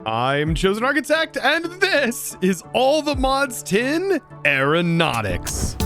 I'm ChosenArchitect, and this is All the Mods 10 Aeronautics.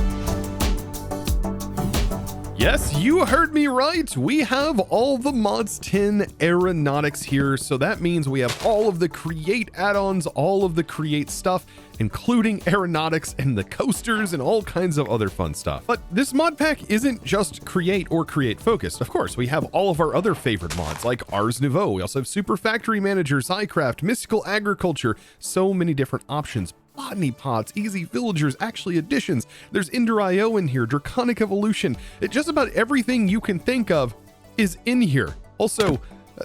Yes, you heard me right. We have all the mods 10 aeronautics here. So that means we have all of the create add-ons, all of the create stuff, including aeronautics and the coasters and all kinds of other fun stuff. But this mod pack isn't just create or create focused. Of course, we have all of our other favorite mods like Ars Nouveau. We also have Super Factory Manager, Zycraft, Mystical Agriculture, so many different options. Botany pods, easy villagers, actually additions. There's Ender.io in here, Draconic Evolution. Just about everything you can think of is in here. Also,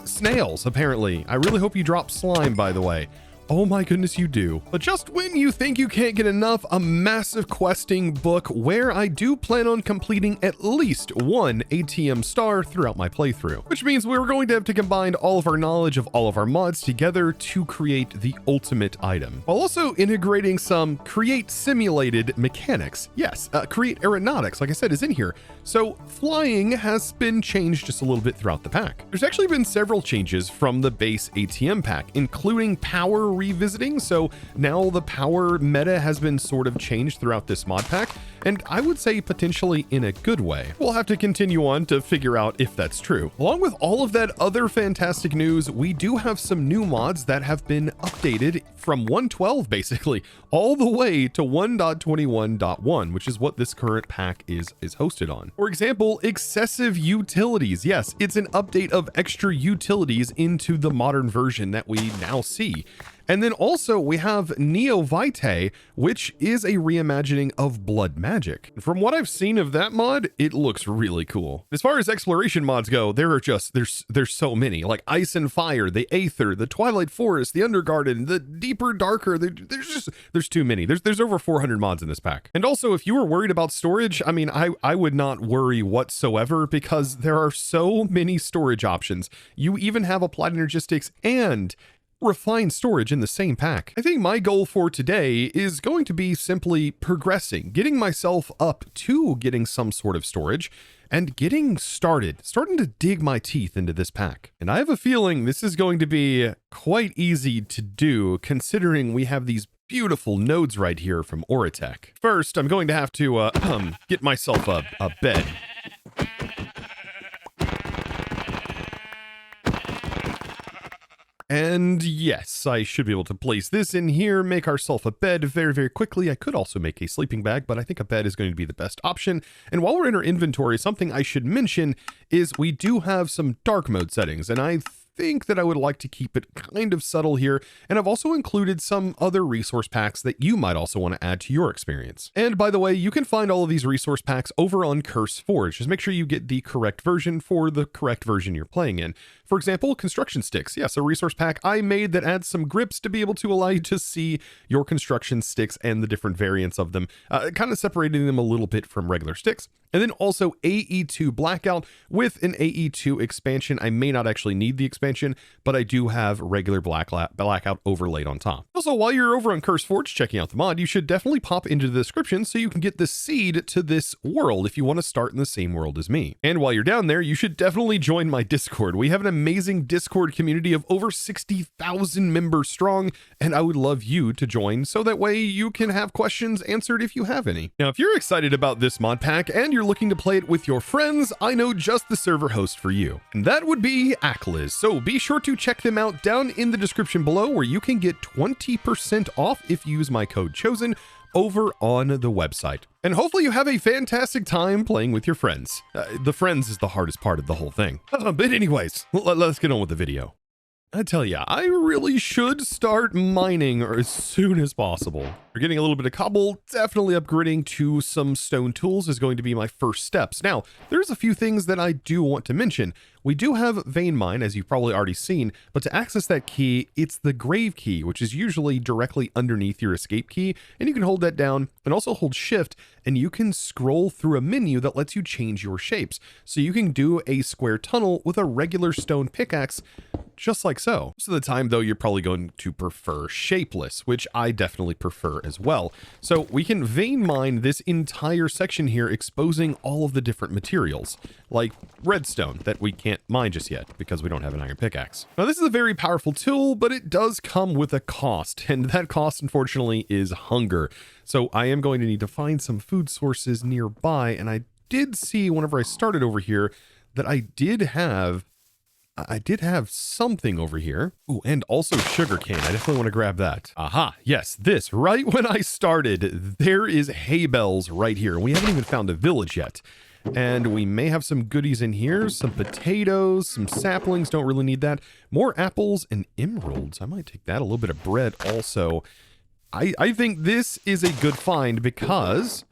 snails, apparently. I really hope you drop slime, by the way. Oh my goodness, you do. But just when you think you can't get enough, a massive questing book where I do plan on completing at least one ATM star throughout my playthrough, which means we're going to have to combine all of our knowledge of all of our mods together to create the ultimate item, while also integrating some create simulated mechanics. Yes, create aeronautics, like I said, is in here. So flying has been changed just a little bit throughout the pack. There's actually been several changes from the base ATM pack, including power revisiting. So now the power meta has been sort of changed throughout this mod pack, and I would say potentially in a good way. We'll have to continue on to figure out if that's true. Along with all of that other fantastic news, we do have some new mods that have been updated from 1.12 basically all the way to 1.21.1, which is what this current pack is hosted on. For example, excessive utilities. Yes, it's an update of extra utilities into the modern version that we now see. And then also we have NeoVitae, which is a reimagining of Blood Magic. From what I've seen of that mod, it looks really cool. As far as exploration mods go, there's so many, like Ice and Fire, the Aether, the Twilight Forest, the Undergarden, the Deeper Darker. There's too many. There's over 400 mods in this pack. And also, if you were worried about storage, I mean, I would not worry whatsoever because there are so many storage options. You even have Applied Energistics and refined storage in the same pack. I think my goal for today is going to be simply progressing, getting myself up to getting some sort of storage and getting starting to dig my teeth into this pack. And I have a feeling this is going to be quite easy to do considering we have these beautiful nodes right here from Aeronautics. First, I'm going to have to get myself a bed. And yes, I should be able to place this in here, make ourselves a bed very, very quickly. I could also make a sleeping bag, but I think a bed is going to be the best option. And while we're in our inventory, something I should mention is we do have some dark mode settings, and I think that I would like to keep it kind of subtle here, and I've also included some other resource packs that you might also want to add to your experience. And by the way, you can find all of these resource packs over on CurseForge. Just make sure you get the correct version for the correct version you're playing in. For example, construction sticks. Yes, a resource pack I made that adds some grips to be able to allow you to see your construction sticks and the different variants of them, kind of separating them a little bit from regular sticks. And then also AE2 Blackout with an AE2 expansion. I may not actually need the expansion, but I do have regular Blackout overlaid on top. Also, while you're over on CurseForge checking out the mod, you should definitely pop into the description so you can get the seed to this world if you want to start in the same world as me. And while you're down there, you should definitely join my Discord. We have an amazing Discord community of over 60,000 members strong, and I would love you to join so that way you can have questions answered if you have any. Now, if you're excited about this mod pack and you're looking to play it with your friends, I know just the server host for you, and that would be Acliz. So be sure to check them out down in the description below, where you can get 20% off if you use my code Chosen over on the website. And hopefully you have a fantastic time playing with your friends. The friends is the hardest part of the whole thing. But anyways, let's get on with the video. I tell ya, I really should start mining as soon as possible. We're getting a little bit of cobble, definitely upgrading to some stone tools is going to be my first steps. Now, there's a few things that I do want to mention. We do have vein mine, as you've probably already seen, but to access that key, it's the grave key, which is usually directly underneath your escape key, and you can hold that down and also hold shift, and you can scroll through a menu that lets you change your shapes. So you can do a square tunnel with a regular stone pickaxe, just like so. Most of the time, though, you're probably going to prefer shapeless, which I definitely prefer as well. So we can vein mine this entire section here, exposing all of the different materials, like redstone that we can't mine just yet because we don't have an iron pickaxe. Now, this is a very powerful tool, but it does come with a cost, and that cost, unfortunately, is hunger. So I am going to need to find some food sources nearby, and I did see whenever I started over here that I did have something over here. Oh, and also sugarcane. I definitely want to grab that. Aha, yes, this. Right when I started, there is hay bales right here. We haven't even found a village yet. And we may have some goodies in here. Some potatoes, some saplings. Don't really need that. More apples and emeralds. I might take that. A little bit of bread also. I think this is a good find because,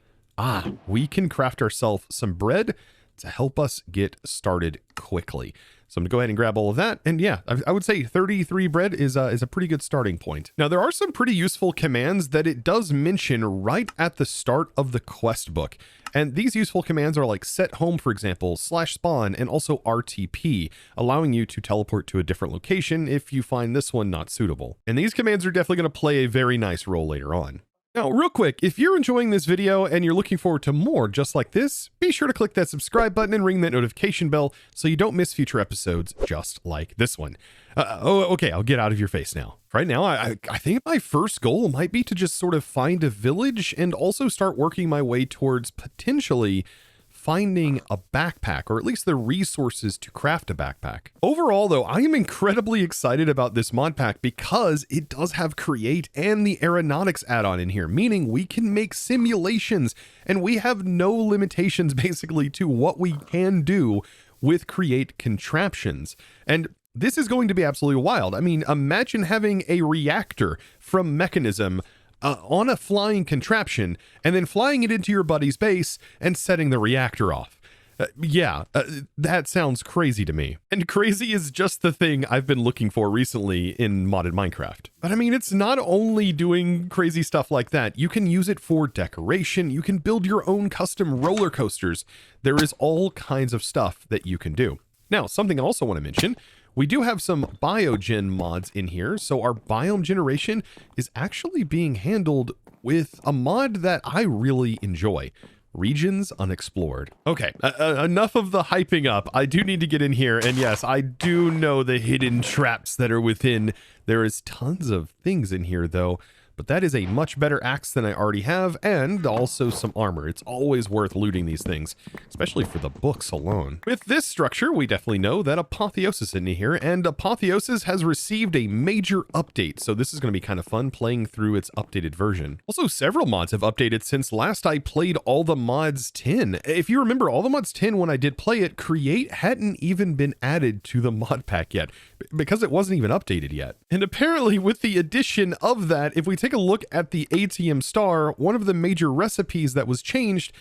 we can craft ourselves some bread to help us get started quickly. So I'm going to go ahead and grab all of that. And yeah, I would say 33 bread is a pretty good starting point. Now, there are some pretty useful commands that it does mention right at the start of the quest book. And these useful commands are like set home, for example, /spawn, and also RTP, allowing you to teleport to a different location if you find this one not suitable. And these commands are definitely going to play a very nice role later on. Now, real quick, if you're enjoying this video and you're looking forward to more just like this, be sure to click that subscribe button and ring that notification bell so you don't miss future episodes just like this one. Okay, I'll get out of your face now. Right now, I think my first goal might be to just sort of find a village and also start working my way towards potentially finding a backpack, or at least the resources to craft a backpack. Overall, though, I am incredibly excited about this mod pack because it does have Create and the Aeronautics add-on in here, meaning we can make simulations and we have no limitations basically to what we can do with Create contraptions. And this is going to be absolutely wild. I mean, imagine having a reactor from Mechanism on a flying contraption and then flying it into your buddy's base and setting the reactor off. That sounds crazy to me. And crazy is just the thing I've been looking for recently in modded Minecraft. But I mean, it's not only doing crazy stuff like that. You can use it for decoration. You can build your own custom roller coasters. There is all kinds of stuff that you can do. Now, something I also want to mention, we do have some biogen mods in here, so our biome generation is actually being handled with a mod that I really enjoy. Regions Unexplored. Okay, enough of the hyping up. I do need to get in here, and yes, I do know the hidden traps that are within. There is tons of things in here, though. But that is a much better axe than I already have, and also some armor. It's always worth looting these things, especially for the books alone. With this structure, we definitely know that Apotheosis is in here, and Apotheosis has received a major update, so this is going to be kind of fun playing through its updated version. Also, several mods have updated since last I played All the Mods 10. If you remember, All the Mods 10, when I did play it, Create hadn't even been added to the mod pack yet, because it wasn't even updated yet. And apparently, with the addition of that, if we take a look at the ATM star, one of the major recipes that was changed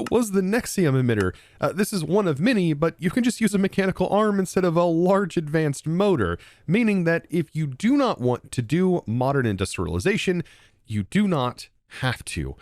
was the Nexium emitter. This is one of many, but you can just use a mechanical arm instead of a large advanced motor, meaning that if you do not want to do modern industrialization, you do not have to.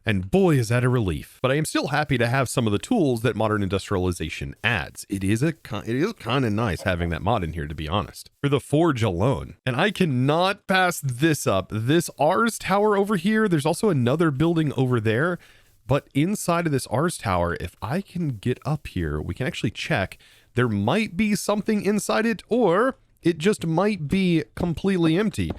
And boy, is that a relief. But I am still happy to have some of the tools that modern industrialization adds. It is kind of nice having that mod in here, to be honest. For the forge alone. And I cannot pass this up. This Ars tower over here, there's also another building over there. But inside of this Ars tower, if I can get up here, we can actually check. There might be something inside it, or it just might be completely empty.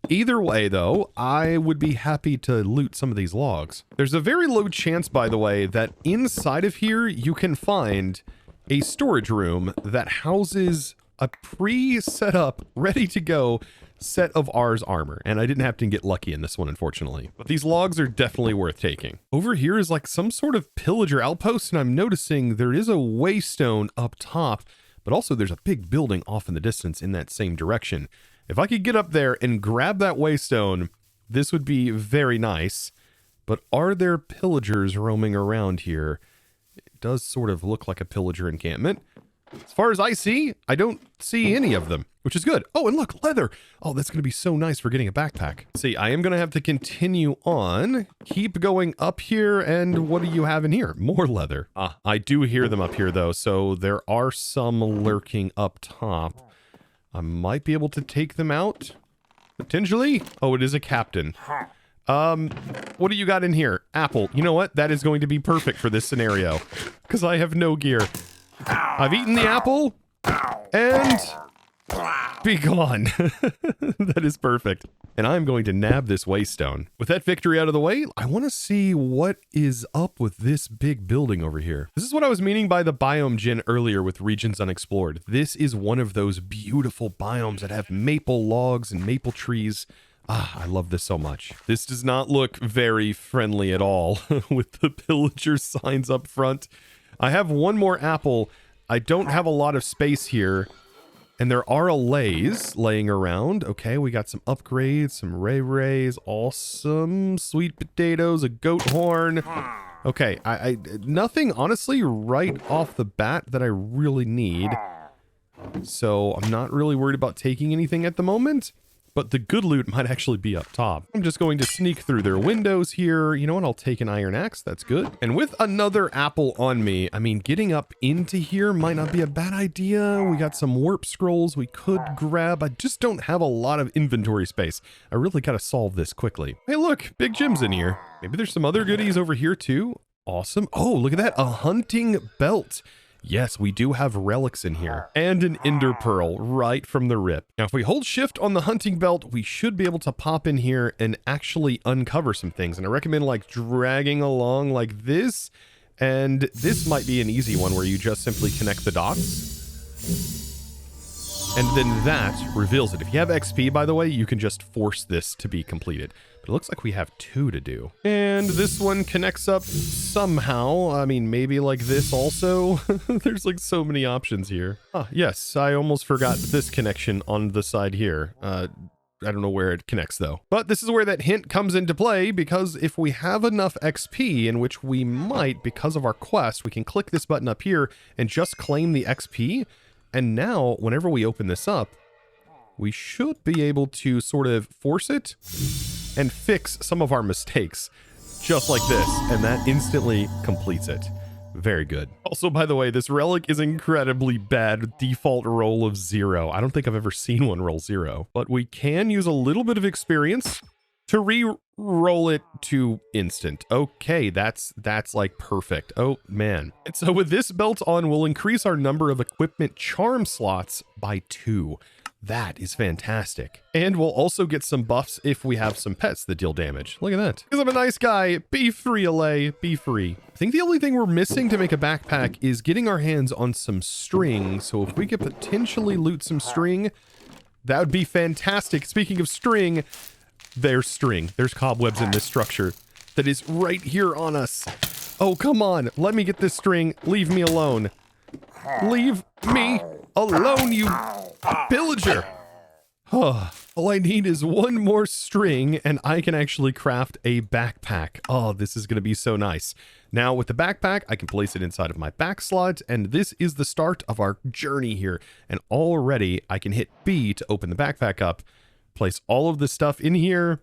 Either way, though, I would be happy to loot some of these logs. There's a very low chance, by the way, that inside of here you can find a storage room that houses a pre-set up, ready to go set of Ars armor. And I didn't have to get lucky in this one, unfortunately. But these logs are definitely worth taking. Over here is like some sort of pillager outpost, and I'm noticing there is a waystone up top, but also there's a big building off in the distance in that same direction. If I could get up there and grab that waystone, this would be very nice. But are there pillagers roaming around here? It does sort of look like a pillager encampment. As far as I see, I don't see any of them, which is good. Oh, and look, leather. Oh, that's going to be so nice for getting a backpack. See, I am going to have to continue on, keep going up here. And what do you have in here? More leather. I do hear them up here, though. So there are some lurking up top. I might be able to take them out, potentially. Oh, it is a captain. What do you got in here? Apple. You know what? That is going to be perfect for this scenario because I have no gear. I've eaten the apple and be gone. That is perfect. And I'm going to nab this waystone. With that victory out of the way, I want to see what is up with this big building over here. This is what I was meaning by the biome gen earlier with regions unexplored. This is one of those beautiful biomes that have maple logs and maple trees. Ah, I love this so much. This does not look very friendly at all with the pillager signs up front. I have one more apple. I don't have a lot of space here. And there are allays laying around. Okay, we got some upgrades, some rays, awesome sweet potatoes, a goat horn. Okay, I nothing honestly right off the bat that I really need. So I'm not really worried about taking anything at the moment. But the good loot might actually be up top. I'm just going to sneak through their windows here. You know what? I'll take an iron axe. That's good. And with another apple on me, I mean, getting up into here might not be a bad idea. We got some warp scrolls we could grab. I just don't have a lot of inventory space. I really got to solve this quickly. Hey, look, big gem's in here. Maybe there's some other goodies over here too. Awesome. Oh, look at that. A hunting belt. Yes, we do have relics in here and an ender pearl right from the rip. Now, if we hold shift on the hunting belt, we should be able to pop in here and actually uncover some things. And I recommend like dragging along like this. And this might be an easy one where you just simply connect the dots. And then that reveals it. If you have XP, by the way, you can just force this to be completed. But it looks like we have 2 to do. And this one connects up somehow. I mean, maybe like this also. There's like so many options here. Ah, yes, I almost forgot this connection on the side here. I don't know where it connects though. But this is where that hint comes into play, because if we have enough XP, in which we might because of our quest, we can click this button up here and just claim the XP. And now, whenever we open this up, we should be able to sort of force it and fix some of our mistakes, just like this. And that instantly completes it. Very good. Also, by the way, this relic is incredibly bad. Default roll of 0. I don't think I've ever seen one roll 0. But we can use a little bit of experience to re-roll it to instant. Okay, that's like perfect. Oh, man. And so with this belt on, we'll increase our number of equipment charm slots by 2. That is fantastic. And we'll also get some buffs if we have some pets that deal damage. Look at that. Because I'm a nice guy. Be free, Allay. Be free. I think the only thing we're missing to make a backpack is getting our hands on some string. So if we could potentially loot some string, that would be fantastic. Speaking of string, there's string. There's cobwebs in this structure that is right here on us. Oh, come on. Let me get this string. Leave me alone. Leave me alone, you pillager. All I need is one more string and I can actually craft a backpack. Oh, this is going to be so nice. Now with the backpack, I can place it inside of my back slot, and this is the start of our journey here. And already I can hit B to open the backpack up, place all of the stuff in here.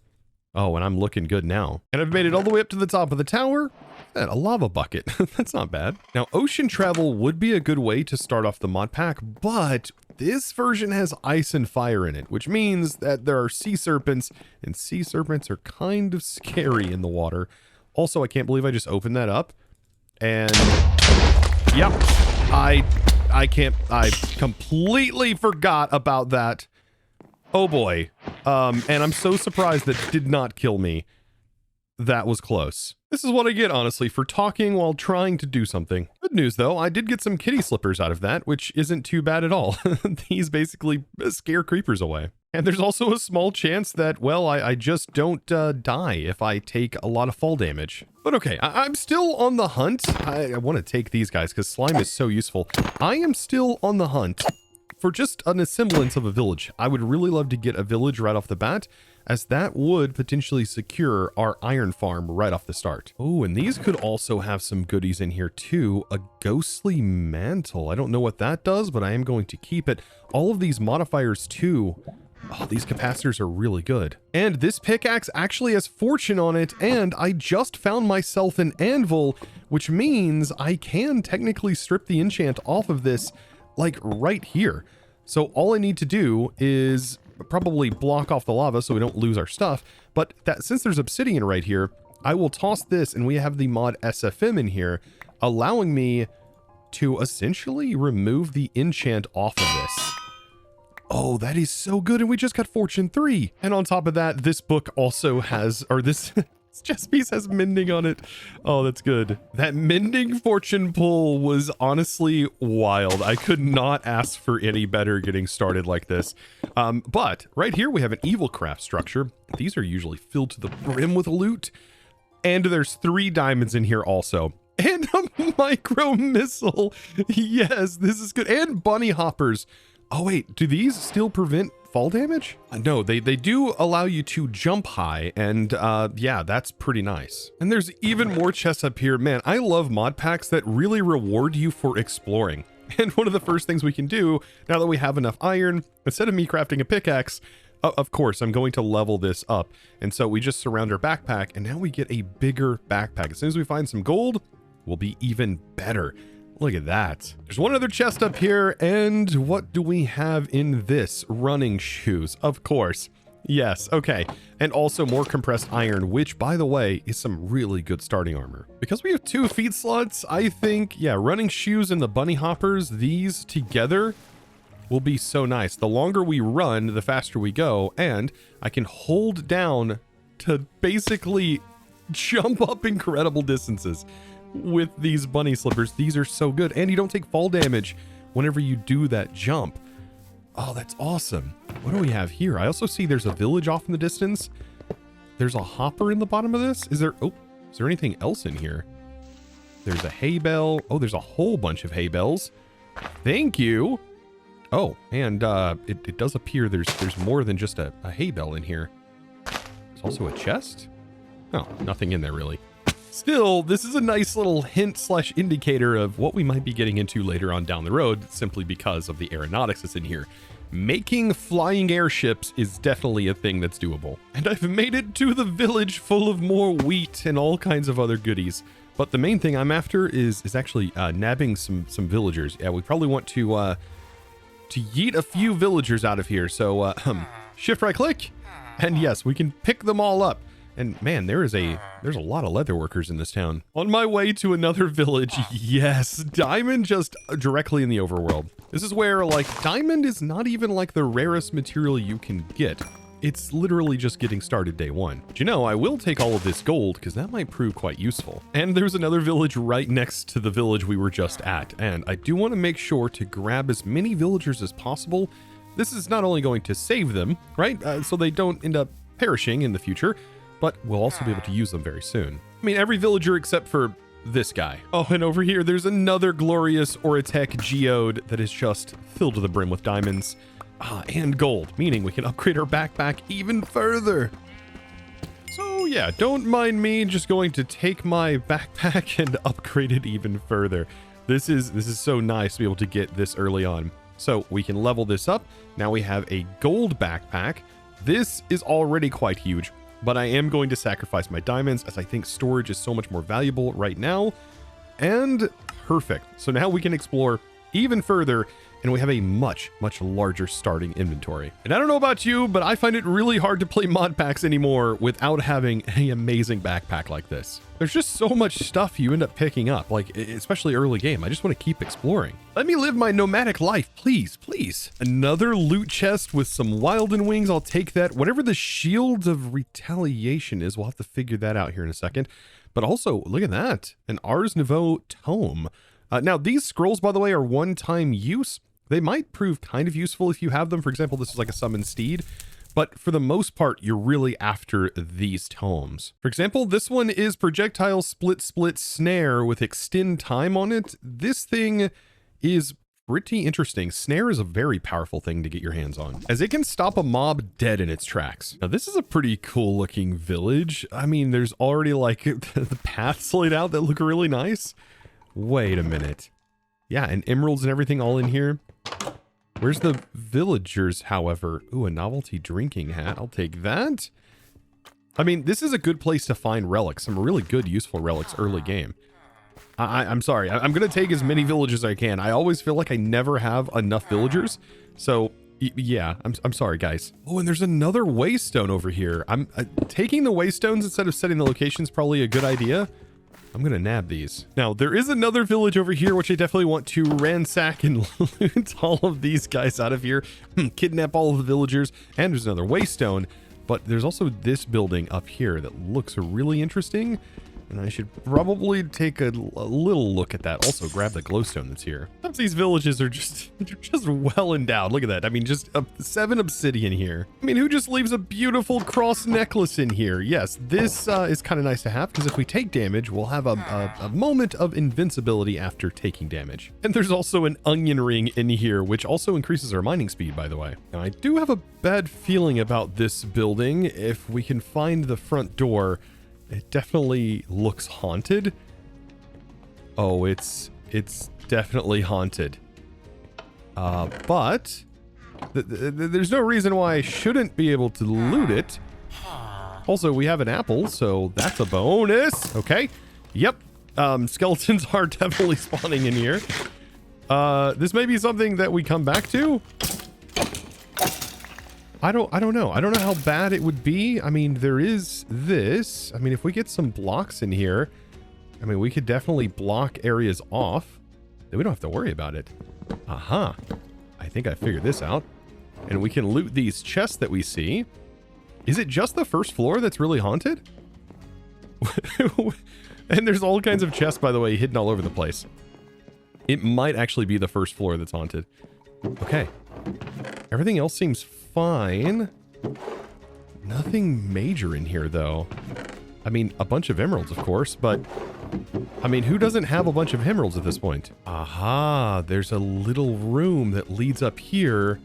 Oh, and I'm looking good now. And I've made it all the way up to the top of the tower. And a lava bucket. That's not bad. Now, ocean travel would be a good way to start off the mod pack, but this version has ice and fire in it, which means that there are sea serpents, and sea serpents are kind of scary in the water. Also, I can't believe I just opened that up. And yep, I completely forgot about that. Oh boy. And I'm so surprised that did not kill me. That was close. This is what I get, honestly, for talking while trying to do something. Good news, though, I did get some kitty slippers out of that, which isn't too bad at all. These basically scare creepers away. And there's also a small chance that, well, I just don't die if I take a lot of fall damage. But okay, I'm still on the hunt. I want to take these guys because slime is so useful. I am still on the hunt for just a semblance of a village. I would really love to get a village right off the bat, as that would potentially secure our iron farm right off the start. Oh, and these could also have some goodies in here too. A ghostly mantle. I don't know what that does, but I am going to keep it. All of these modifiers too. Oh, these capacitors are really good. And this pickaxe actually has fortune on it, and I just found myself an anvil, which means I can technically strip the enchant off of this like right here. So all I need to do is probably block off the lava so we don't lose our stuff. But that since there's obsidian right here, I will toss this, and we have the mod SFM in here, allowing me to essentially remove the enchant off of this. Oh, that is so good. And we just got Fortune 3. And on top of that, this book also has, or this chest piece has mending on it. Oh, that's good. That mending fortune pull was honestly wild. I could not ask for any better getting started like this. But right here, we have an evil craft structure. These are usually filled to the brim with loot. And there's 3 diamonds in here also. And a micro missile. Yes, this is good. And bunny hoppers. Oh, wait, do these still prevent fall damage? No, they do allow you to jump high, and yeah, that's pretty nice. And there's even more chests up here. Man, I love mod packs that really reward you for exploring. And one of the first things we can do, now that we have enough iron, instead of me crafting a pickaxe, of course, I'm going to level this up. And so we just surround our backpack, and now we get a bigger backpack. As soon as we find some gold, we'll be even better. Look at that. There's one other chest up here, and what do we have in this? Running shoes, of course. Yes, okay. And also more compressed iron, which, by the way, is some really good starting armor. Because we have 2 feed slots, I think, yeah, running shoes and the bunny hoppers, these together will be so nice. The longer we run, the faster we go, and I can hold down to basically jump up incredible distances with these bunny slippers. These are so good, and you don't take fall damage whenever you do that jump. Oh, that's awesome. What do we have here? I also see there's a village off in the distance. There's a hopper in the bottom of this. Is there anything else in here? There's a hay bale. Oh, there's a whole bunch of hay bales. Thank you. Oh, and it does appear there's more than just a hay bale in here. There's also a chest. Oh, nothing in there really. Still, this is a nice little hint / indicator of what we might be getting into later on down the road, simply because of the aeronautics that's in here. Making flying airships is definitely a thing that's doable. And I've made it to the village full of more wheat and all kinds of other goodies. But the main thing I'm after is actually nabbing some villagers. Yeah, we probably want to yeet a few villagers out of here. So shift right click, and yes, we can pick them all up. And man, there's a lot of leather workers in this town. On my way to another village. Yes, diamond just directly in the overworld. This is where, like, diamond is not even like the rarest material you can get. It's literally just getting started day 1. But you know, I will take all of this gold because that might prove quite useful. And there's another village right next to the village we were just at. And I do want to make sure to grab as many villagers as possible. This is not only going to save them, right? So they don't end up perishing in the future, but we'll also be able to use them very soon. I mean, every villager except for this guy. Oh, and over here, there's another glorious Aeronautics geode that is just filled to the brim with diamonds and gold, meaning we can upgrade our backpack even further. So yeah, don't mind me just going to take my backpack and upgrade it even further. This is so nice to be able to get this early on. So we can level this up. Now we have a gold backpack. This is already quite huge, but I am going to sacrifice my diamonds as I think storage is so much more valuable right now. And perfect. So now we can explore even further, and we have a much larger starting inventory. And I don't know about you, but I find it really hard to play mod packs anymore without having an amazing backpack like this. There's just so much stuff you end up picking up, like especially early game. I just want to keep exploring. Let me live my nomadic life, please. Another loot chest with some Wilden wings. I'll take that. Whatever the shield of retaliation is, we'll have to figure that out here in a second. But also, look at that, an Ars Nouveau tome. Now, these scrolls, by the way, are one-time use. They might prove kind of useful if you have them. For example, this is like a summoned steed. But for the most part, you're really after these tomes. For example, this one is projectile split snare with extend time on it. This thing is pretty interesting. Snare is a very powerful thing to get your hands on, as it can stop a mob dead in its tracks. Now, this is a pretty cool looking village. I mean, there's already like the paths laid out that look really nice. Wait a minute. Yeah, and emeralds and everything all in here. Where's the villagers, however? Ooh, a novelty drinking hat. I'll take that. I mean, this is a good place to find relics. Some really good, useful relics early game. I'm sorry. I'm going to take as many villagers as I can. I always feel like I never have enough villagers. So Yeah, I'm sorry, guys. Oh, and there's another waystone over here. I'm taking the waystones instead of setting the locations, probably a good idea. I'm gonna nab these. Now, there is another village over here, which I definitely want to ransack and loot all of these guys out of here. Kidnap all of the villagers. And there's another waystone. But there's also this building up here that looks really interesting. And I should probably take a little look at that. Also, grab the glowstone that's here. Some of these villages are just, they're just well endowed. Look at that. I mean, just 7 obsidian here. I mean, who just leaves a beautiful cross necklace in here? Yes, this is kind of nice to have because if we take damage, we'll have a moment of invincibility after taking damage. And there's also an onion ring in here, which also increases our mining speed, by the way. Now, I do have a bad feeling about this building. If we can find the front door, it definitely looks haunted. Oh, it's definitely haunted. But there's no reason why I shouldn't be able to loot it. Also, we have an apple, so that's a bonus. Okay. Yep. Skeletons are definitely spawning in here. This may be something that we come back to. I don't know. I don't know how bad it would be. I mean, there is this. I mean, if we get some blocks in here, I mean, we could definitely block areas off. Then we don't have to worry about it. Aha. I think I figured this out. And we can loot these chests that we see. Is it just the first floor that's really haunted? And there's all kinds of chests, by the way, hidden all over the place. It might actually be the first floor that's haunted. Okay. Everything else seems fine. Nothing major in here, though. I mean, a bunch of emeralds, of course, but I mean, who doesn't have a bunch of emeralds at this point? Aha, there's a little room that leads up here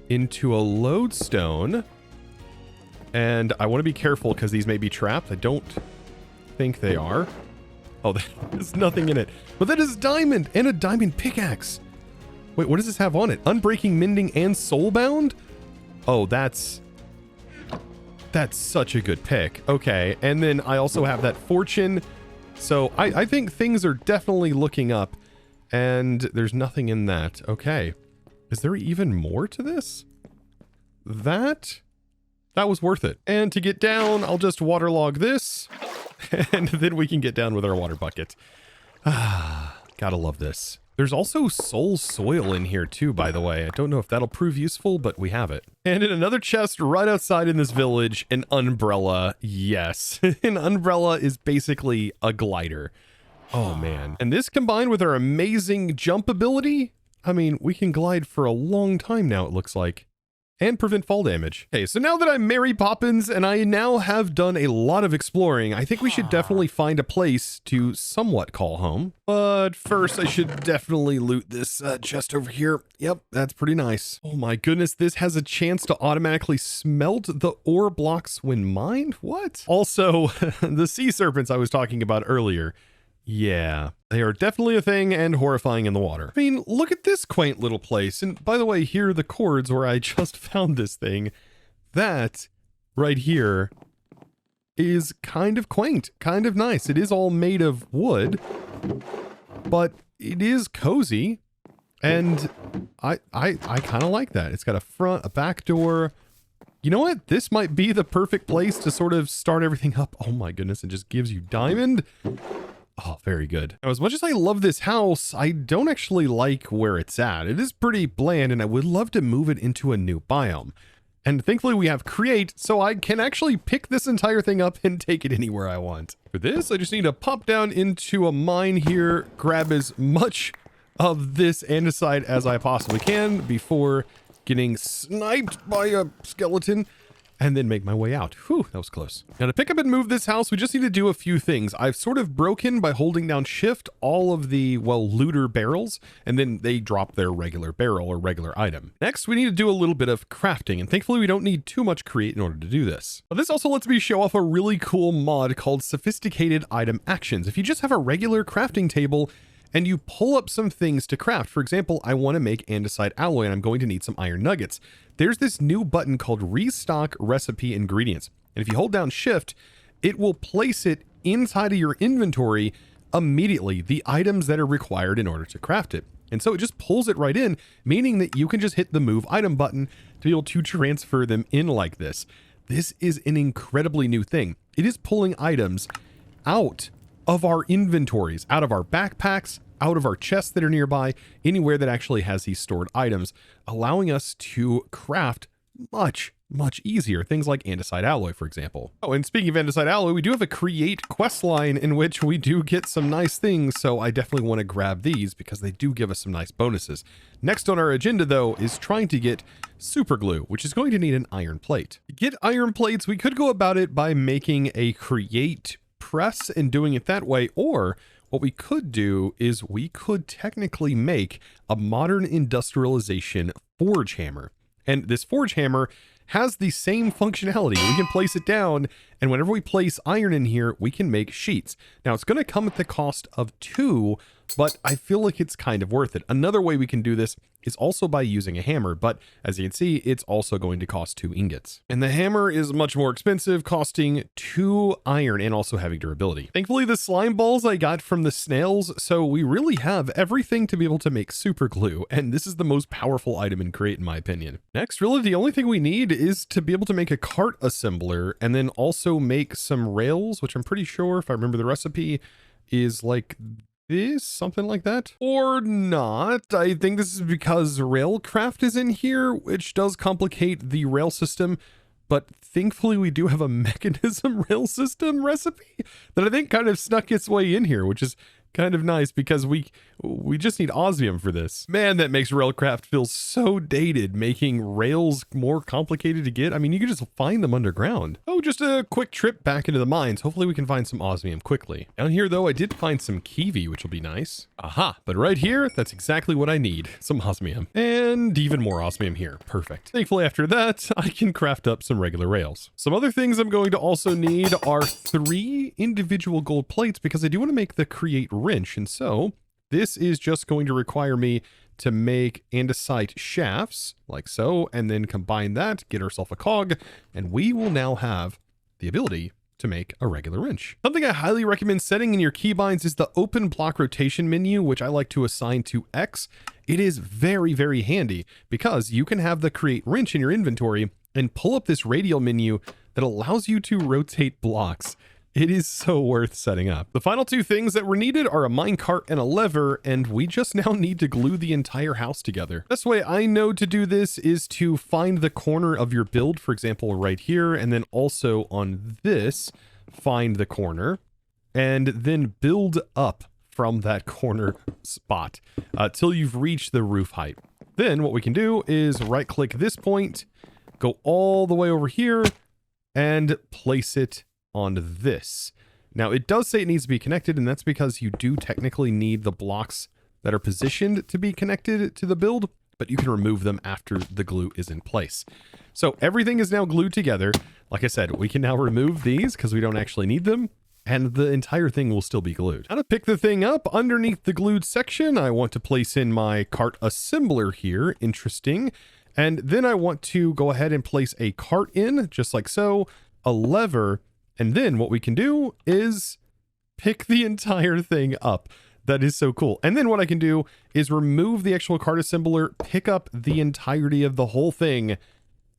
into a lodestone. And I want to be careful because these may be trapped. I don't think they are. Oh, there's nothing in it. But that is diamond and a diamond pickaxe. Wait, what does this have on it? Unbreaking, mending, and soulbound? Oh, that's such a good pick. Okay, and then I also have that fortune. So I think things are definitely looking up. And there's nothing in that. Okay. Is there even more to this? That was worth it. And to get down, I'll just waterlog this. And then we can get down with our water bucket. Ah, gotta love this. There's also soul soil in here too, by the way. I don't know if that'll prove useful, but we have it. And in another chest right outside in this village, an umbrella. Yes, an umbrella is basically a glider. Oh man. And this combined with our amazing jump ability, I mean, we can glide for a long time now, it looks like. And prevent fall damage. Okay, so now that I'm Mary Poppins and I now have done a lot of exploring, I think we should definitely find a place to somewhat call home. But first, I should definitely loot this chest over here. Yep, that's pretty nice. Oh my goodness, this has a chance to automatically smelt the ore blocks when mined? What? Also, the sea serpents I was talking about earlier. Yeah, they are definitely a thing and horrifying in the water. I mean, look at this quaint little place. And by the way, here are the cords where I just found this thing. That right here is kind of quaint, kind of nice. It is all made of wood, but it is cozy. And I kind of like that. It's got a front, a back door. You know what? This might be the perfect place to sort of start everything up. Oh my goodness, it just gives you diamond. Oh, very good. Now, as much as I love this house, I don't actually like where it's at. It is pretty bland, and I would love to move it into a new biome. And thankfully we have create, so I can actually pick this entire thing up and take it anywhere I want. For this, I just need to pop down into a mine here, grab as much of this andesite as I possibly can before getting sniped by a skeleton. And then make my way out. Whew, that was close. Now to pick up and move this house, we just need to do a few things. I've sort of broken by holding down shift all of the, well, looter barrels, and then they drop their regular barrel or regular item. Next, we need to do a little bit of crafting, and thankfully we don't need too much create in order to do this. But this also lets me show off a really cool mod called Sophisticated Item Actions. If you just have a regular crafting table, and you pull up some things to craft. For example, I want to make andesite alloy and I'm going to need some iron nuggets. There's this new button called Restock Recipe Ingredients. And if you hold down shift, it will place it inside of your inventory immediately, the items that are required in order to craft it. And so it just pulls it right in, meaning that you can just hit the move item button to be able to transfer them in like this. This is an incredibly new thing. It is pulling items out of our inventories, out of our backpacks, out of our chests that are nearby, anywhere that actually has these stored items, allowing us to craft much easier things like andesite alloy, for example. Oh, and speaking of andesite alloy, we do have a create quest line in which we do get some nice things, so I definitely want to grab these because they do give us some nice bonuses. Next on our agenda, though, is trying to get super glue, which is going to need an iron plate. To get iron plates, we could go about it by making a create press and doing it that way, or what we could do is we could technically make a modern industrialization forge hammer. And this forge hammer has the same functionality. We can place it down, and whenever we place iron in here, we can make sheets. Now, it's going to come at the cost of 2, but I feel like it's kind of worth it. Another way we can do this is also by using a hammer, but as you can see, it's also going to cost 2 ingots. And the hammer is much more expensive, costing 2 iron and also having durability. Thankfully, the slime balls I got from the snails, so we really have everything to be able to make super glue, and this is the most powerful item in Create, in my opinion. Next, really, the only thing we need is to be able to make a cart assembler and then also make some rails, which I'm pretty sure, if I remember the recipe, is like this, something like that, or not. I think this is because Railcraft is in here, which does complicate the rail system, but thankfully we do have a mechanism rail system recipe that I think kind of snuck its way in here, which is kind of nice because we just need osmium for this. Man, that makes Railcraft feel so dated, making rails more complicated to get. I mean, you can just find them underground. Oh, just a quick trip back into the mines. Hopefully we can find some osmium quickly. Down here, though, I did find some kiwi, which will be nice. Aha, but right here, that's exactly what I need. Some osmium. And even more osmium here. Perfect. Thankfully, after that, I can craft up some regular rails. Some other things I'm going to also need are 3 individual gold plates because I do want to make the create wrench, and so this is just going to require me to make andesite shafts like so, and then combine that, get ourselves a cog, and we will now have the ability to make a regular wrench. Something I highly recommend setting in your keybinds is the open block rotation menu, which I like to assign to X. It is very handy because you can have the create wrench in your inventory and pull up this radial menu that allows you to rotate blocks. It is so worth setting up. The final 2 things that were needed are a minecart and a lever, and we just now need to glue the entire house together. Best way I know to do this is to find the corner of your build, for example, right here, and then also on this, find the corner, and then build up from that corner spot till you've reached the roof height. Then what we can do is right-click this point, go all the way over here, and place it on this. Now it does say it needs to be connected, and that's because you do technically need the blocks that are positioned to be connected to the build, but you can remove them after the glue is in place. So everything is now glued together. Like I said, we can now remove these because we don't actually need them, and the entire thing will still be glued. Now to pick the thing up, underneath the glued section, I want to place in my cart assembler here. Interesting. And then I want to go ahead and place a cart in, just like so, a lever, and then what we can do is pick the entire thing up. That is so cool. And then what I can do is remove the actual cart assembler, pick up the entirety of the whole thing,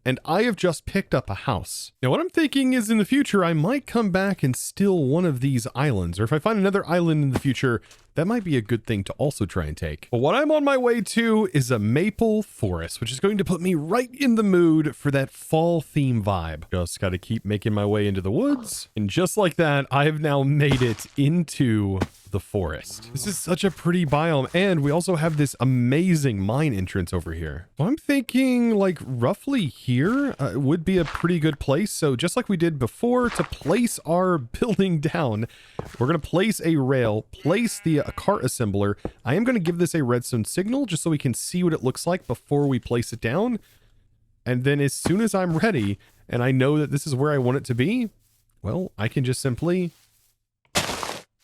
and I have just picked up a house. Now what I'm thinking is in the future, I might come back and steal one of these islands, or if I find another island in the future, that might be a good thing to also try and take. But what I'm on my way to is a maple forest, which is going to put me right in the mood for that fall theme vibe. Just got to keep making my way into the woods. And just like that, I have now made it into the forest. This is such a pretty biome, and we also have this amazing mine entrance over here. So I'm thinking like roughly here would be a pretty good place. So just like we did before, to place our building down, we're going to place a rail, place the cart assembler. I am going to give this a redstone signal just so we can see what it looks like before we place it down. And then as soon as I'm ready and I know that this is where I want it to be, well, I can just simply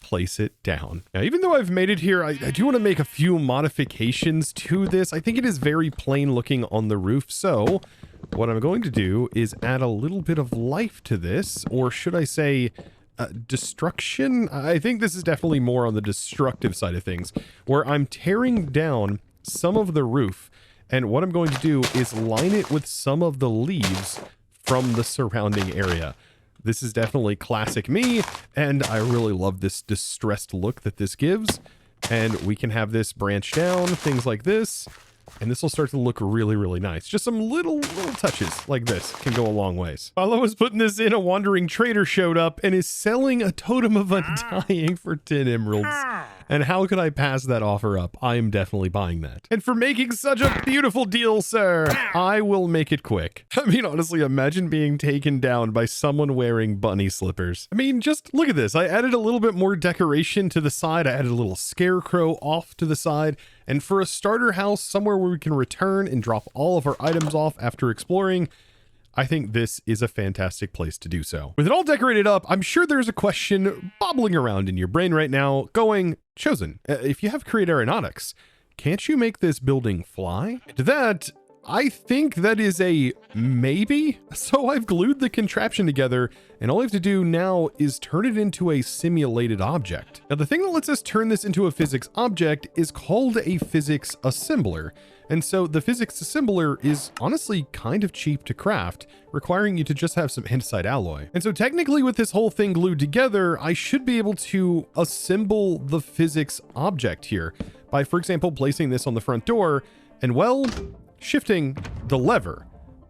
place it down. Now, even though I've made it here, I do want to make a few modifications to this. I think it is very plain looking on the roof. So what I'm going to do is add a little bit of life to this, or should I say destruction. I think this is definitely more on the destructive side of things, where I'm tearing down some of the roof, and what I'm going to do is line it with some of the leaves from the surrounding area. This is definitely classic me, and I really love this distressed look that this gives. And we can have this branch down, things like this, and this will start to look really, really nice. Just some little touches like this can go a long ways. While I was putting this in, a wandering trader showed up and is selling a totem of undying for 10 emeralds. And how could I pass that offer up? I am definitely buying that. And for making such a beautiful deal, sir, I will make it quick. I mean, honestly, imagine being taken down by someone wearing bunny slippers. I mean, just look at this. I added a little bit more decoration to the side. I added a little scarecrow off to the side. And for a starter house, somewhere where we can return and drop all of our items off after exploring, I think this is a fantastic place to do so. With it all decorated up, I'm sure there's a question bobbling around in your brain right now going, Chosen, if you have Create Aeronautics, can't you make this building fly? To that, I think that is a maybe. So I've glued the contraption together, and all I have to do now is turn it into a simulated object. Now, the thing that lets us turn this into a physics object is called a physics assembler. And so the physics assembler is honestly kind of cheap to craft, requiring you to just have some andesite alloy. And so technically with this whole thing glued together, I should be able to assemble the physics object here by, for example, placing this on the front door and, well, shifting the lever.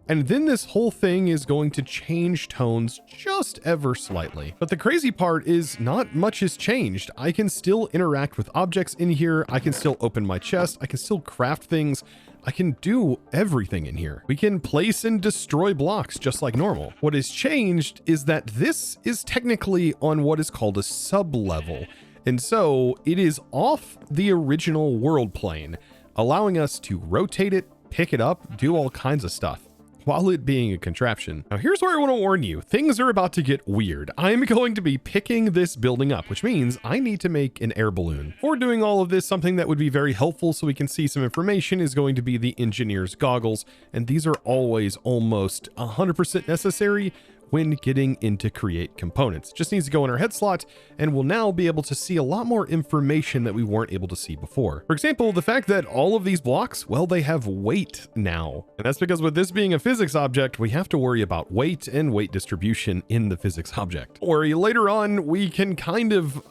And then this whole thing is going to change tones just ever slightly. But the crazy part is not much has changed. I can still interact with objects in here. I can still open my chest. I can still craft things. I can do everything in here. We can place and destroy blocks just like normal. What has changed is that this is technically on what is called a sub-level. And so it is off the original world plane, allowing us to rotate it, pick it up, do all kinds of stuff, while it being a contraption. Now here's where I want to warn you, things are about to get weird. I'm going to be picking this building up, which means I need to make an air balloon. For doing all of this, something that would be very helpful so we can see some information is going to be the engineer's goggles, and these are always almost 100% necessary when getting into create components. Just needs to go in our head slot, and we'll now be able to see a lot more information that we weren't able to see before. For example, the fact that all of these blocks, well, they have weight now. And that's because with this being a physics object, we have to worry about weight and weight distribution in the physics object. Or later on, we can kind of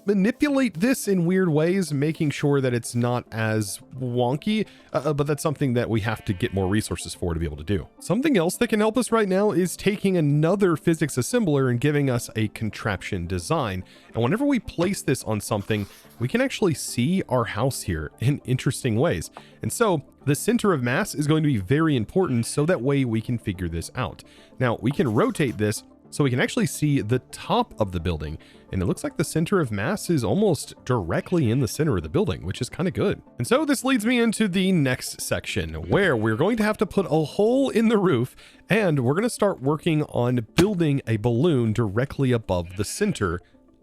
manipulate this in weird ways, making sure that it's not as wonky, but that's something that we have to get more resources for to be able to do. Something else that can help us right now is taking another physics assembler and giving us a contraption design. And whenever we place this on something, we can actually see our house here in interesting ways. And so the center of mass is going to be very important, so that way we can figure this out. Now we can rotate this so we can actually see the top of the building, and it looks like the center of mass is almost directly in the center of the building, which is kind of good. And so this leads me into the next section, where we're going to have to put a hole in the roof, and we're going to start working on building a balloon directly above the center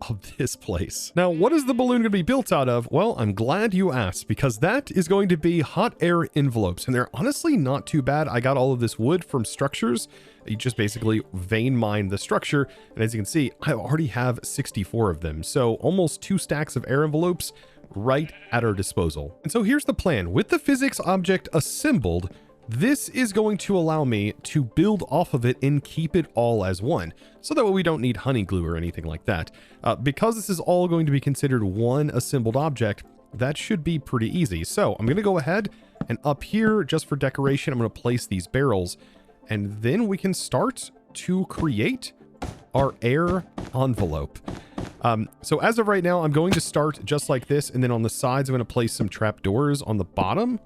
of this place. Now, what is the balloon going to be built out of? Well, I'm glad you asked, because that is going to be hot air envelopes, and they're honestly not too bad. I got all of this wood from structures. You just basically vein mine the structure, and as you can see, I already have 64 of them, so almost 2 stacks of air envelopes right at our disposal. And so here's the plan. With the physics object assembled, this is going to allow me to build off of it and keep it all as one, so that way we don't need honey glue or anything like that. Because this is all going to be considered one assembled object, that should be pretty easy. So I'm going to go ahead and up here, just for decoration, I'm going to place these barrels, and then we can start to create our air envelope. So as of right now, I'm going to start just like this, and then on the sides, I'm going to place some trapdoors on the bottom,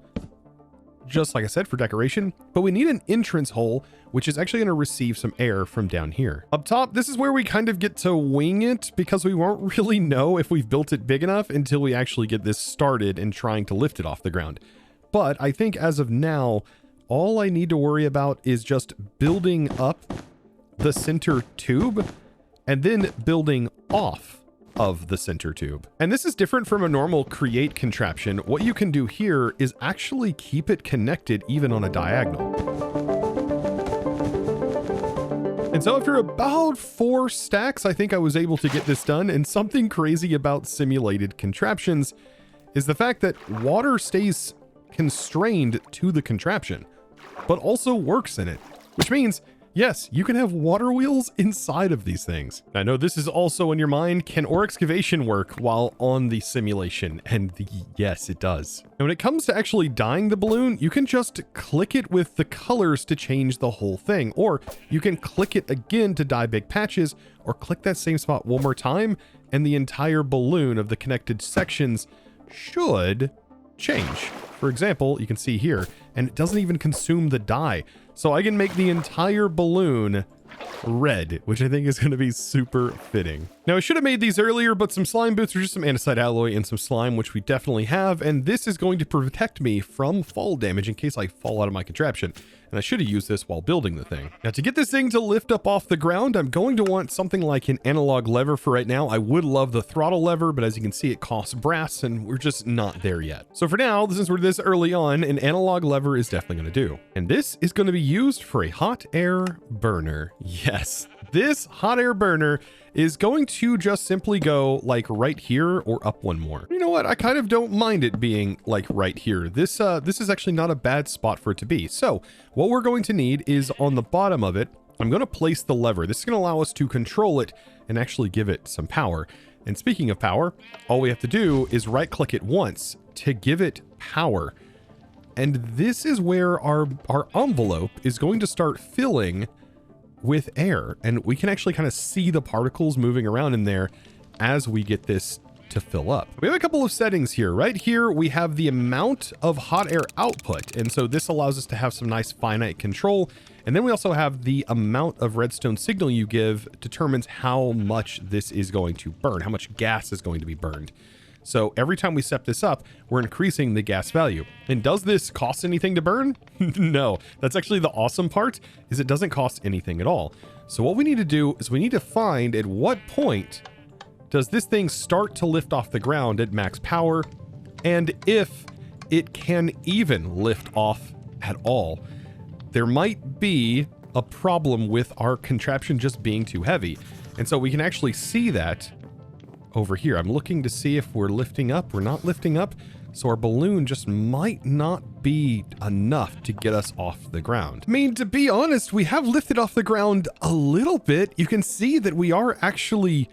just like I said, for decoration. But we need an entrance hole, which is actually going to receive some air from down here. Up top, this is where we kind of get to wing it, because we won't really know if we've built it big enough until we actually get this started and trying to lift it off the ground. But I think as of now, all I need to worry about is just building up the center tube and then building off of the center tube. And this is different from a normal create contraption. What you can do here is actually keep it connected even on a diagonal. And so after about 4 stacks, I think I was able to get this done. And something crazy about simulated contraptions is the fact that water stays constrained to the contraption, but also works in it, which means, yes, you can have water wheels inside of these things. I know this is also in your mind. Can ore excavation work while on the simulation? And yes, it does. And when it comes to actually dyeing the balloon, you can just click it with the colors to change the whole thing. Or you can click it again to dye big patches, or click that same spot one more time, and the entire balloon of the connected sections should change. For example, you can see here, and it doesn't even consume the dye. So I can make the entire balloon red, which I think is going to be super fitting. Now, I should have made these earlier, but some slime boots are just some andesite alloy and some slime, which we definitely have. And this is going to protect me from fall damage in case I fall out of my contraption. And I should have used this while building the thing. Now, to get this thing to lift up off the ground, I'm going to want something like an analog lever for right now. I would love the throttle lever, but as you can see, it costs brass and we're just not there yet. So for now, since we're this early on, an analog lever is definitely going to do. And this is going to be used for a hot air burner. Yes, this hot air burner is going to just simply go like right here or up one more. You know what? I kind of don't mind it being like right here. This is actually not a bad spot for it to be. So what we're going to need is on the bottom of it, I'm going to place the lever. This is going to allow us to control it and actually give it some power. And speaking of power, all we have to do is right click it once to give it power. And this is where our envelope is going to start filling with air, and we can actually kind of see the particles moving around in there as we get this to fill up. We have a couple of settings here. Right here, we have the amount of hot air output, and so this allows us to have some nice finite control. And then we also have the amount of redstone signal you give determines how much this is going to burn, how much gas is going to be burned. So every time we set this up, we're increasing the gas value. And does this cost anything to burn? No, that's actually the awesome part, is it doesn't cost anything at all. So what we need to do is we need to find at what point does this thing start to lift off the ground at max power, and if it can even lift off at all. There might be a problem with our contraption just being too heavy. And so we can actually see that over here. I'm looking to see if we're lifting up. We're not lifting up. So our balloon just might not be enough to get us off the ground. I mean, to be honest, we have lifted off the ground a little bit. You can see that we are actually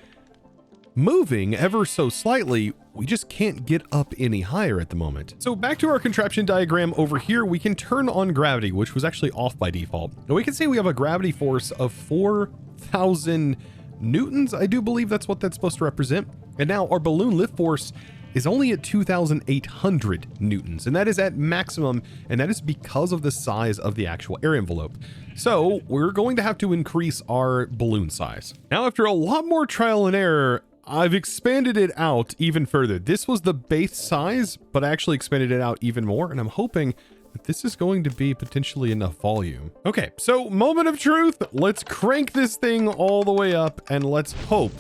moving ever so slightly. We just can't get up any higher at the moment. So back to our contraption diagram over here, we can turn on gravity, which was actually off by default. Now we can see we have a gravity force of 4,000 newtons. I do believe that's what that's supposed to represent. And now our balloon lift force is only at 2,800 newtons, and that is at maximum, and that is because of the size of the actual air envelope. So we're going to have to increase our balloon size. Now, after a lot more trial and error, I've expanded it out even further. This was the base size, but I actually expanded it out even more, and I'm hoping that this is going to be potentially enough volume. Okay, so moment of truth. Let's crank this thing all the way up, and let's hope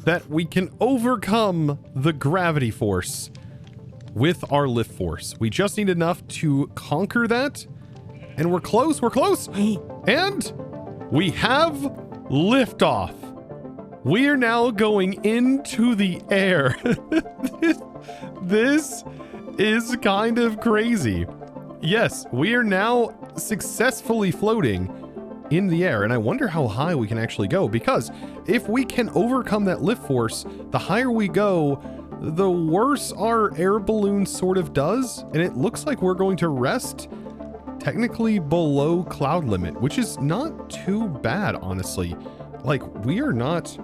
that we can overcome the gravity force with our lift force. We just need enough to conquer that, and we're close, and we have liftoff. We are now going into the air. This is kind of crazy. Yes, we are now successfully floating in the air, and I wonder how high we can actually go, because if we can overcome that lift force, the higher we go, the worse our air balloon sort of does, and it looks like we're going to rest technically below cloud limit, which is not too bad, honestly. Like, we are not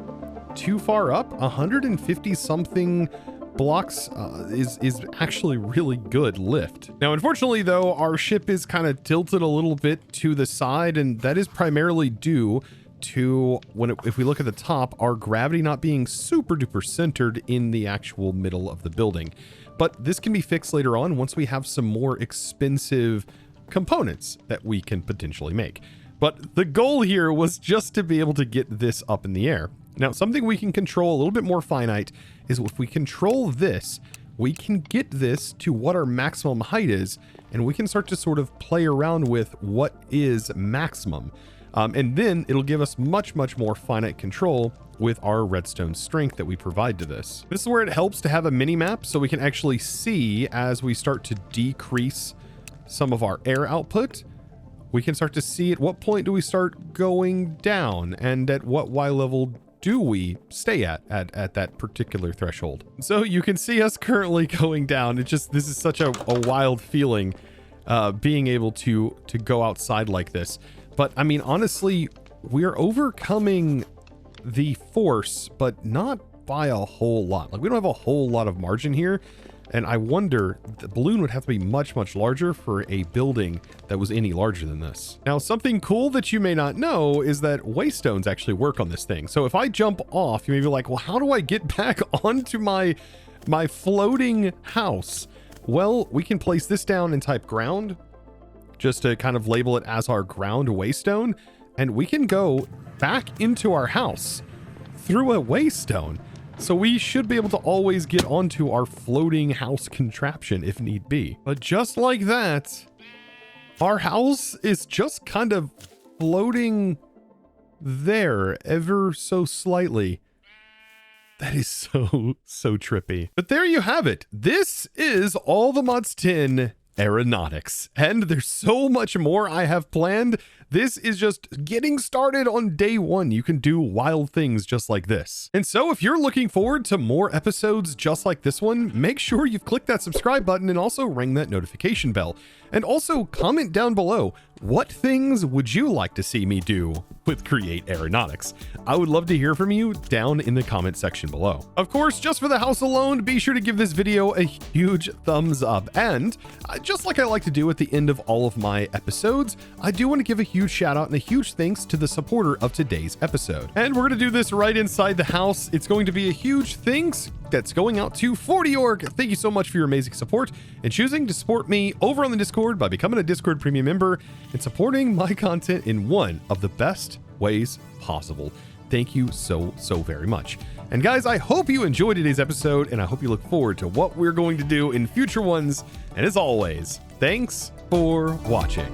too far up. 150 something blocks is actually really good lift. Now, unfortunately, though, our ship is kind of tilted a little bit to the side, and that is primarily due to if we look at the top, our gravity not being super duper centered in the actual middle of the building. But this can be fixed later on once we have some more expensive components that we can potentially make. But the goal here was just to be able to get this up in the air. Now, something we can control a little bit more finite is if we control this, we can get this to what our maximum height is, and we can start to sort of play around with what is maximum. And then it'll give us much more finite control with our redstone strength that we provide to this. This is where it helps to have a mini map so we can actually see as we start to decrease some of our air output. We can start to see at what point do we start going down, and at what Y level do we stay at that particular threshold. So you can see us currently going down. This is such a wild feeling, being able to go outside like this. But I mean, honestly, we're overcoming the force, but not by a whole lot. Like, we don't have a whole lot of margin here. And I wonder, the balloon would have to be much larger for a building that was any larger than this. Now, something cool that you may not know is that waystones actually work on this thing. So if I jump off, you may be like, well, how do I get back onto my floating house? Well, we can place this down and type ground, just to kind of label it as our ground waystone. And we can go back into our house through a waystone. So we should be able to always get onto our floating house contraption if need be. But just like that, our house is just kind of floating there ever so slightly. That is so trippy. But there you have it. This is all the Mods 10 Aeronautics, and there's so much more I have planned. This is just getting started on day one. You can do wild things just like this. And so if you're looking forward to more episodes just like this one, make sure you've clicked that subscribe button and also ring that notification bell. And also comment down below, what things would you like to see me do with Create Aeronautics? I would love to hear from you down in the comment section below. Of course, just for the house alone, be sure to give this video a huge thumbs up. And just like I like to do at the end of all of my episodes, I do want to give a huge shout out and a huge thanks to the supporter of today's episode. And we're going to do this right inside the house. It's going to be a huge thanks that's going out to 40org. Thank you so much for your amazing support and choosing to support me over on the Discord by becoming a Discord premium member and supporting my content in one of the best ways possible. Thank you so very much. And guys, I hope you enjoyed today's episode, and I hope you look forward to what we're going to do in future ones. And as always, thanks for watching.